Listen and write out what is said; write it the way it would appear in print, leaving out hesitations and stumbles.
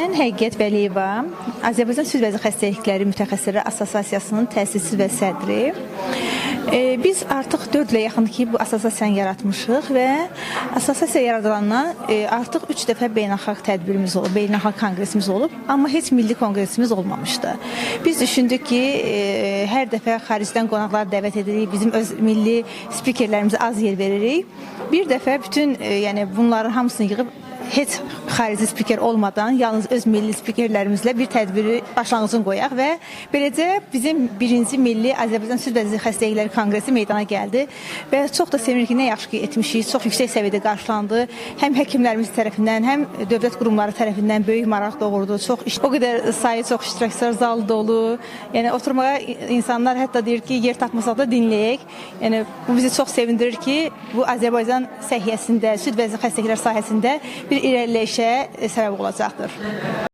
Mən Həqiqət Vəliyeva, Azərbaycan Süd vəzi xəstəlikləri mütəxəssisləri Assosiasiyasının təsisçisi və sədri. Biz artıq 4 ilə yaxındır ki, bu assosiasiyanı yaratmışıq və assosiasiya yaradılandan artıq 3 dəfə beynəlxalq tədbirimiz olub, beynəlxalq konqresimiz olub, amma heç milli konqresimiz olmamışdı. Biz düşündük ki, hər dəfə xaricdən qonaqlar dəvət edirik, bizim öz milli spikerlərimizə az yer veririk. Bir dəfə bütün bunların hamısını yığıb, heç xarici spiker olmadan, yalnız öz milli spikerlərimizlə bir tədbiri başlanğıcını qoyaq və beləcə bizim birinci milli Azərbaycan Süd vəzi xəstəlikləri konqresi meydana gəldi və çox da sevinirik ki, nə yaxşı ki etmişik, çox yüksək səviyyədə qarşılandı. Həm həkimlərimiz tərəfindən, həm dövlət qurumları tərəfindən böyük maraq doğurdu. O qədər sayı çox iştirakçılar, zal dolu. Yəni oturmağa insanlar hətta deyir ki, yer tapmasaq da dinləyək. Yəni bu bizi çox sevindirir ki, bu Azərbaycan səhiyyəsində, süd vəzi xəstəliklər sahəsində bir irəliləyişə səbəb olacaqdır.